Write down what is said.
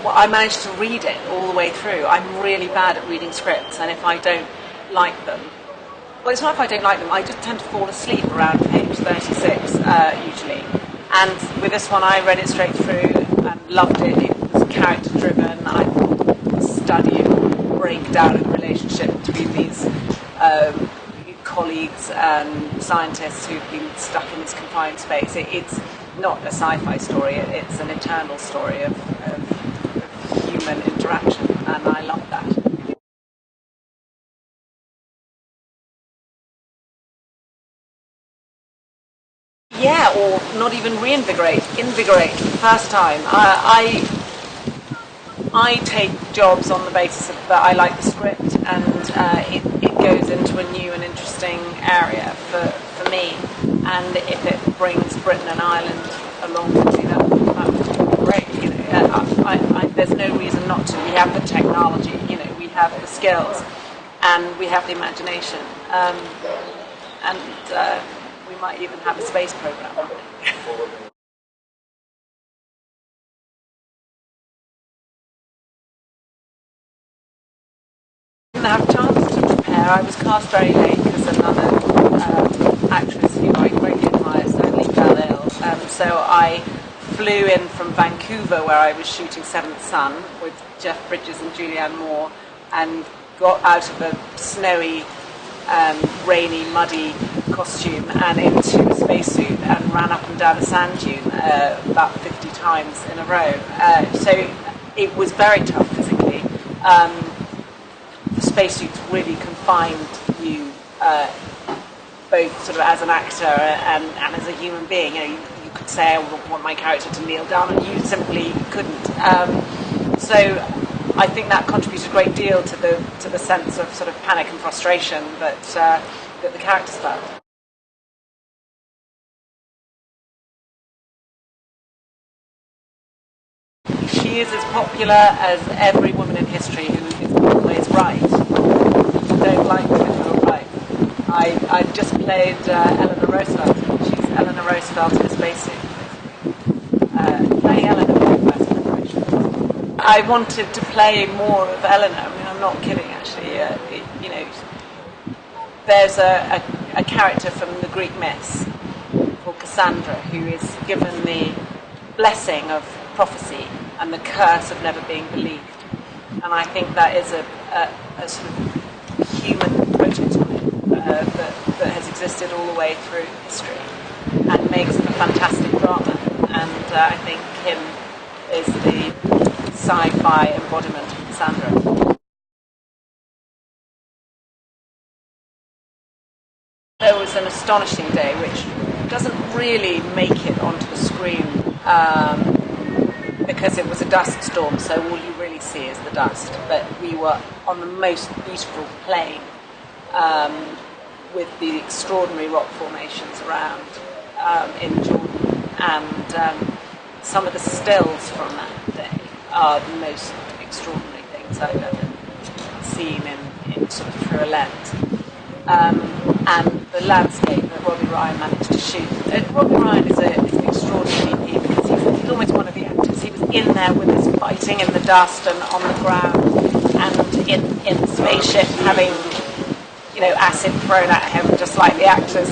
well, I managed to read it all the way through. I'm really bad at reading scripts, and if I don't like them, well, it's not if I don't like them, I just tend to fall asleep around page 36, usually. And with this one, I read it straight through and loved it. It was character-driven. I studied the breakdown of the relationship between these colleagues and scientists who've been stuck in this confined space. It's not a sci-fi story. It's an eternal story of human interaction, and I love that. Yeah, or not even reinvigorate, invigorate for the first time. I take jobs on the basis of that I like the script, and it goes into a new and interesting area for me. And if it brings Britain and Ireland along with me, that would be great. You know, there's no reason not to. We have the technology, you know, we have the skills, and we have the imagination, and we might even have a space program. I didn't have a chance to prepare. I was cast very late because another actress who I greatly admire, sadly, fell ill. So I flew in from Vancouver, where I was shooting Seventh Son with Jeff Bridges and Julianne Moore, and got out of a snowy, rainy, muddy costume and into a spacesuit and ran up and down a sand dune about 50 times in a row. So it was very tough physically. The spacesuits really confined you, both sort of as an actor and as a human being. You know, you could say, I want my character to kneel down, and you simply couldn't. So I think that contributed a great deal to the sense of sort of panic and frustration that the characters felt. She is as popular as every woman in history who is always right. I don't like women who are right. I've just played Eleanor Roosevelt. She's Eleanor Roosevelt in a spacesuit. Playing Eleanor was the best preparation. I wanted to play more of Eleanor. I mean, I'm not kidding, actually. You know, there's a character from the Greek myths called Cassandra who is given the blessing of prophecy and the curse of never being believed. And I think that is a sort of human prototype that has existed all the way through history and makes a fantastic drama. And I think Kim is the sci-fi embodiment of Cassandra. There was an astonishing day which doesn't really make it onto the screen because it was a dust storm, so all you really see is the dust. But we were on the most beautiful plain with the extraordinary rock formations around in Jordan, and some of the stills from that day are the most extraordinary things I've ever seen in sort of through a lens. And the landscape that Robbie Ryan managed to shoot. Robbie Ryan is an extraordinary EP because he's almost one of the actors. He was in there with us, fighting in the dust and on the ground, and in the spaceship, having, you know, acid thrown at him, just like the actors